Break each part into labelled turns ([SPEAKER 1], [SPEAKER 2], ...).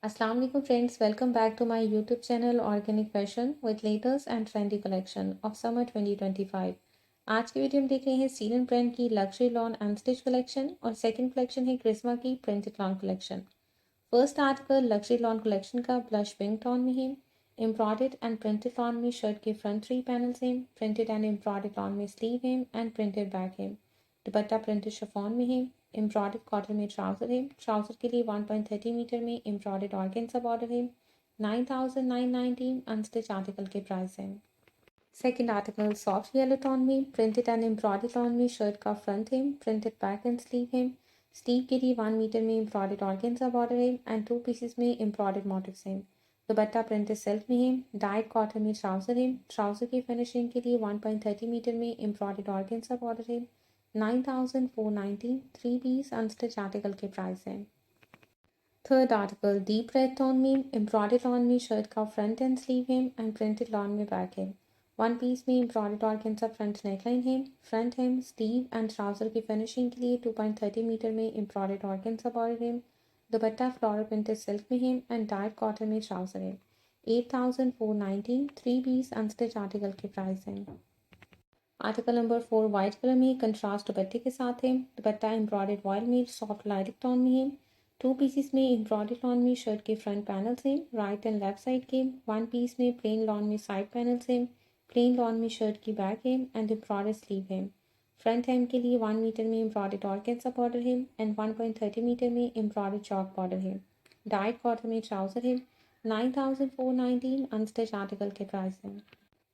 [SPEAKER 1] अस्सलाम वालेकुम friends, welcome back to my YouTube channel organic fashion with latest and trendy collection of summer 2025। आज की video में देख रहे हैं सीलन ब्रांड की लग्जरी लॉन अनस्टिच कलेक्शन और सेकंड कलेक्शन है क्रिस्मा की printed lawn collection. First article luxury lawn collection का ब्लश पिंक टोन में है। एम्ब्रॉयडर्ड एंड प्रिंटेड लॉन में शर्ट के फ्रंट 3 पैनल्स हैं। प्रिंटेड एंड एम्ब्रॉयडर्ड लॉन में स्लीव है एंड प्रिंटेड बैक है। दुपट्टा प्रिंटेड शिफॉन में है। एम्ब्रॉयडर्ड कॉटन में ट्राउजर है। ट्राउजर के लिए 1.30 मीटर में एम्ब्रॉयडर्ड ऑर्गेन्जा बॉर्डर है। 9,919 अनस्टिच आर्टिकल के प्राइस हैं। Second article soft yellow tone में प्रिंटेड एंड एम्ब्रॉयडर्ड टोन में शर्ट का फ्रंट है। प्रिंटेड बैक एंड स्लीव है। स्लीव के लिए 1 मीटर में एम्ब्रॉयडर्ड ऑर्गेन्जा बॉर्डर है एंड 2 पीसेस में एम्ब्रॉयडर्ड मोटिव्स हैं। दुपट्टा प्रिंटेड सिल्क में है। डाइड कॉटन में ट्राउजर है। ट्राउजर की फिनिशिंग के लिए 1.30 मीटर में एम्ब्रॉयडर्ड ऑर्गेन्जा बॉर्डर है। 9,490 थ्री पीस अनस्टिच आर्टिकल के प्राइस हैं। Third article deep red tone में एम्ब्रॉयडर्ड लॉन में शर्ट का फ्रंट एंड स्लीव है एंड प्रिंटेड लॉन में बैक है। 1 पीस में एम्ब्रॉयडर्ड ऑर्गेन्जा फ्रंट नेकलाइन है। Front hem sleeve and trouser की फिनिशिंग के लिए 2.30 मीटर में एम्ब्रॉयडर्ड ऑर्गेन्जा बॉर्डर है। दुपट्टा फ्लोरल प्रिंटेड सिल्क में है एंड डार्क कॉटन में ट्राउजर है। 8,490 थ्री पीस अनस्टिच आर्टिकल के प्राइस हैं। आर्टिकल नंबर 4 वाइट कलर में कंट्रास्ट दुपट्टे के साथ है। दुपट्टा एम्ब्रॉयडर्ड वॉयल में सॉफ्ट लाइट टोन में है। 2 पीसेस में एम्ब्रॉयडर्ड लॉन में शर्ट के फ्रंट पैनल्स हैं। राइट एंड लेफ्ट साइड के 1 पीस में प्लेन लॉन में साइड पैनल्स हैं। प्लेन लॉन में शर्ट की बैक है एंड एम्ब्रॉयडर्ड स्लीव है। फ्रंट हेम के लिए 1 मीटर में एम्ब्रॉयडर्ड ऑर्गेन्जा बॉर्डर है एंड 1.30 मीटर में एम्ब्रॉयडर्ड चॉक बॉर्डर है। डाइट कॉटन में ट्राउजर है। 9,419 अनस्टिच आर्टिकल के प्राइस हैं।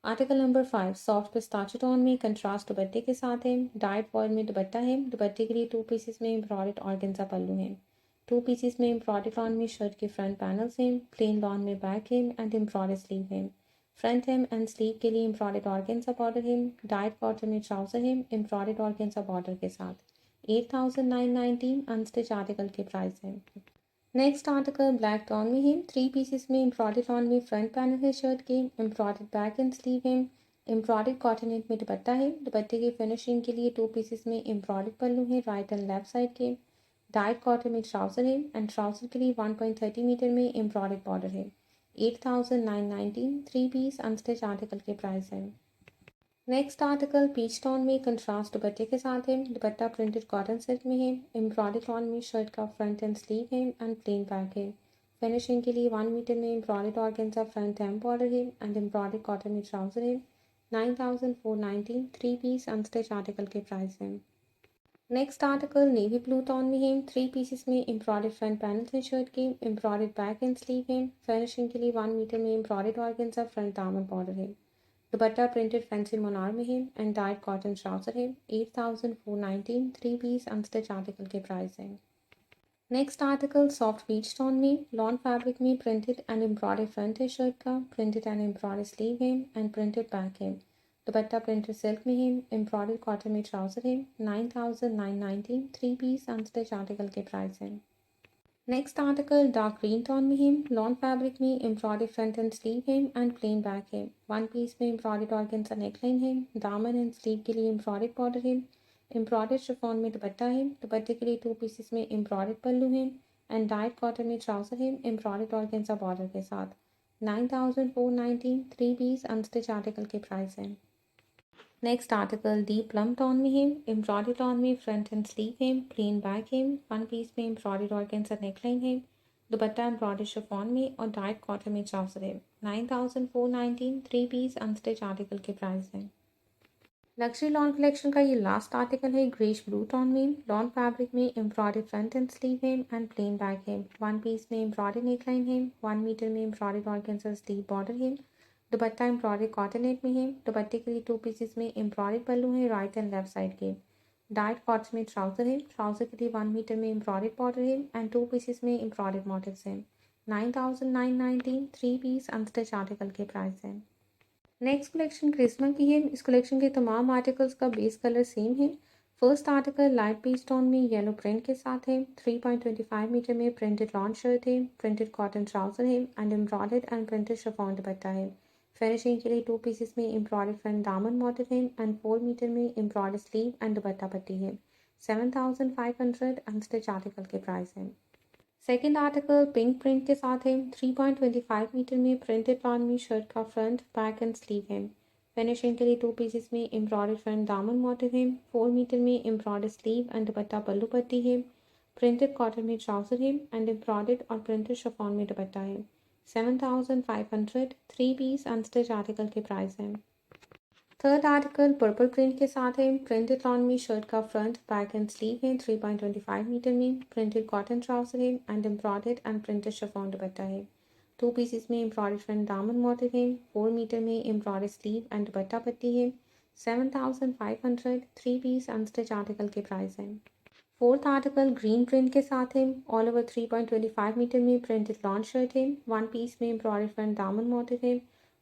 [SPEAKER 1] Article number 5 soft pistachio tone में कंट्रास्ट दुपट्टे के साथ है। डाइट फॉयल में दुपट्टा है। दुपट्टे के लिए 2 पीसेस में एम्ब्रॉयडर्ड ऑर्गेन्जा पल्लू है। 2 पीसेस में एम्ब्रॉयडर्ड लॉन में शर्ट के फ्रंट पैनल्स हैं। प्लेन लॉन में बैक है एंड एम्ब्रॉयडर्ड स्लीव है। फ्रंट हेम एंड स्लीव के लिए एम्ब्रॉयडर्ड ऑर्गेन्जा बॉर्डर है। डाइट कॉटन में ट्राउजर है एम्ब्रॉयडर्ड ऑर्गेन्जा बॉर्डर के साथ। 8,919 अनस्टिच आर्टिकल के प्राइस है। नेक्स्ट आर्टिकल ब्लैक टोन में है। 3 पीसेस में एम्ब्रॉयडर्ड लॉन में फ्रंट पैनल है शर्ट के। एम्ब्रॉयडर्ड बैक एंड स्लीव है। एम्ब्रॉयडर्ड कॉटनेट में दुपट्टा है। दुपट्टे की फिनिशिंग के लिए 2 पीसेस में एम्ब्रॉयडर्ड पल्लू है राइट एंड लेफ्ट साइड के। डाइट कॉटन में ट्राउजर है एंड ट्राउजर के लिए 1.30 मीटर में एम्ब्रॉयडर्ड बॉर्डर है। 8,919 थ्री पीस अनस्टिच आर्टिकल के प्राइस है। नेक्स्ट आर्टिकल पीच टोन में कंट्रास्ट दुपट्टे के साथ है। दुपट्टा प्रिंटेड कॉटन सिल्क में है। एम्ब्रॉयडर्ड लॉन में शर्ट का फ्रंट एंड स्लीव है एंड प्लेन बैक है। फिनिशिंग के लिए 1 मीटर में एम्ब्रॉयडर्ड ऑर्गेन्जा फ्रंट हेम बॉर्डर है एंड एम्ब्रॉयडर्ड कॉटन में ट्राउजर है। 9,490 थ्री पीस अनस्टिच आर्टिकल के प्राइस हैं। Next article navy blue tone में है। 3 पीसेस में एम्ब्रॉयडर्ड फ्रंट पैनल है शर्ट के। एम्ब्रॉयडर्ड बैक एंड स्लीव है। फिनिशिंग के लिए 1 मीटर में एम्ब्रॉयडर्ड ऑर्गेन्जा फ्रंट दामन बॉर्डर है। दुपट्टा प्रिंटेड फैंसी मोनार में है एंड डार्क कॉटन ट्राउजर है। 8,419 थ्री पीस अनस्टिच आर्टिकल के प्राइस हैं। Next article soft peach tone में लॉन फैब्रिक में प्रिंटेड एंड एम्ब्रॉयडर्ड फ्रंट है शर्ट का। प्रिंटेड एंड एम्ब्रॉयडर्ड स्लीव है एंड प्रिंटेड बैक है। दुपट्टा प्रिंटेड सिल्क में है। एम्ब्रॉयडर्ड कॉटन में ट्राउजर है। 9,990 थ्री पीस अनस्टिच आर्टिकल के प्राइस हैं। Next article dark green tone में है। लॉन फैब्रिक में एम्ब्रॉयडर्ड फ्रंट एंड स्लीव है एंड प्लेन बैक है। 1 पीस में एम्ब्रॉयडर्ड ऑर्गेन्जा नेकलाइन है। दामन एंड स्लीव के लिए एम्ब्रॉयडर्ड बॉर्डर है। एम्ब्रॉयडर्ड शिफॉन में दुपट्टा है। दुपट्टे के लिए 2 पीसेस में एम्ब्रॉयडर्ड पल्लू है एंड डाइट कॉटन में ट्राउजर है एम्ब्रॉयडर्ड ऑर्गेन्जा बॉर्डर के साथ। 9,490 थ्री पीस अनस्टिच आर्टिकल के प्राइस हैं। Next article deep plum tone में है। एम्ब्रॉयडर्ड टोन में फ्रंट एंड स्लीव है। प्लेन बैक है। 1 पीस में एम्ब्रॉयडर्ड ऑर्गेन्जा नेकलाइन है। दुपट्टा एम्ब्रॉयडर्ड शिफॉन में और डार्क कॉटन में ट्राउजर है। 9,419 थ्री पीस अनस्टिच आर्टिकल के प्राइस हैं। लक्जरी लॉन कलेक्शन का ये लास्ट आर्टिकल है ग्रेश ब्लू टोन में। लॉन फैब्रिक में एम्ब्रॉयडर्ड फ्रंट एंड स्लीव है एंड प्लेन बैक है। 1 पीस में एम्ब्रॉयडर्ड नेकलाइन है। 1 मीटर में एम्ब्रॉयडर्ड ऑर्गेन्जा स्लीव बॉर्डर है। दुपट्टा एम्ब्रॉयडर्ड कॉटनेट में है। दुपट्टे के लिए 2 पीसेस में एम्ब्रॉयडर्ड पल्लू है राइट एंड लेफ्ट साइड के। डाइट कॉटन में ट्राउजर है। ट्राउजर के लिए 1 मीटर में एम्ब्रॉयडर्ड बॉर्डर है एंड 2 पीसेस में एम्ब्रॉयडर्ड मोटिव्स हैं। 9,990 थ्री पीस अनस्टिच आर्टिकल के प्राइस हैं। नेक्स्ट कलेक्शन क्रिस्मा की है। इस कलेक्शन के तमाम आर्टिकल्स का बेस कलर सेम है। First article light peach tone में येलो प्रिंट के साथ है। 3.25 मीटर में प्रिंटेड लॉन शर्ट है। प्रिंटेड कॉटन ट्राउजर है and embroidered and printed chiffon दुपट्टा है। फिनिशिंग के लिए 2 पीसेस में एम्ब्रॉयडर्ड फ्रंट दामन मॉडल है एंड 4 मीटर में एम्ब्रॉयडर्ड स्लीव एंड दुपट्टा पट्टी है। 7,500 अनस्टिच आर्टिकल के प्राइस है। सेकेंड आर्टिकल पिंक प्रिंट के साथ है। 3.25 मीटर में प्रिंटेड लॉन में शर्ट का फ्रंट बैक एंड स्लीव है। फिनिशिंग के लिए 2 पीसेस में एम्ब्रॉयडर्ड फ्रंट दामन मोटिव है। 4 मीटर में एम्ब्रॉयडर्ड स्लीव एंड दुपट्टा पल्लू पट्टी है। प्रिंटेड कॉटन में ट्राउजर है एंड एम्ब्रॉयडर्ड और प्रिंटेड शिफॉन में दुपट्टा है। 7,500 3 पीस अनस्टिच आर्टिकल के प्राइस हैं। थर्ड आर्टिकल पर्पल प्रिंट के साथ है। प्रिंटेड लॉन में शर्ट का फ्रंट बैक एंड स्लीव है। 3.25 मीटर में प्रिंटेड कॉटन ट्राउजर है and embroidered and printed chiffon दुपट्टा है। 2 पीसेस में एम्ब्रॉयडर्ड फ्रंट दामन मोटिव है। 4 मीटर में एम्ब्रॉयडर्ड स्लीव एंड दुपट्टा पट्टी है। 7,500 3 पीस अनस्टिच आर्टिकल के प्राइस हैं। फोर्थ आर्टिकल ग्रीन प्रिंट के साथ है। ऑल ओवर 3.25 मीटर में प्रिंटेड लॉन शर्ट है। 1 पीस में एम्ब्रॉयडर्ड फ्रंट दामन मोटिव है।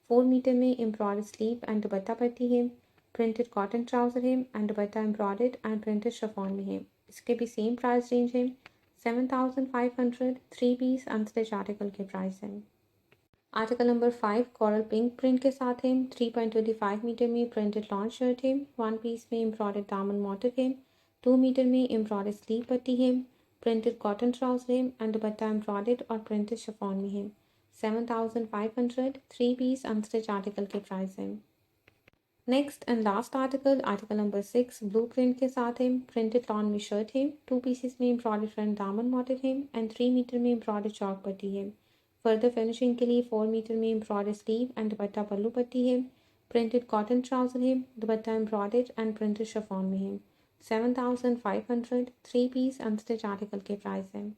[SPEAKER 1] 4 मीटर में एम्ब्रॉयडर्ड स्लीव एंड दुपट्टा पट्टी है। प्रिंटेड कॉटन ट्राउजर है and dupatta embroidered and printed chiffon में है। इसके भी सेम प्राइस रेंज है। 7,500 3 पीस अनस्टिच आर्टिकल के प्राइस हैं। Article number 5 coral pink print के साथ है। 3.25 मीटर में प्रिंटेड लॉन शर्ट है। 1 पीस में एम्ब्रॉयडर्ड दामन मोटिव है। 2 मीटर में एम्ब्रॉयडर्ड स्लीव पट्टी है। प्रिंटेड कॉटन ट्राउजर है एंड दुपट्टा एम्ब्रॉयडर्ड और प्रिंटेड शिफॉन में है। 7,500 3 पीस अनस्टिच आर्टिकल के प्राइस हैं। Next and last article article number 6 blue print के साथ है। प्रिंटेड लॉन में शर्ट है। 2 पीसेस में एम्ब्रॉयडर्ड फ्रंट दामन मोटिव है एंड 3 मीटर में एम्ब्रॉयडर्ड चौक पट्टी है। फर्दर फिनिशिंग के लिए 4 मीटर में एम्ब्रॉयडर्ड स्लीव एंड दुपट्टा पल्लू पट्टी है। प्रिंटेड कॉटन ट्राउजर है। दुपट्टा एम्ब्रॉयडर्ड एंड प्रिंटेड शिफॉन में है। 7,500 3 पीस अनस्टिच आर्टिकल के प्राइस हैं।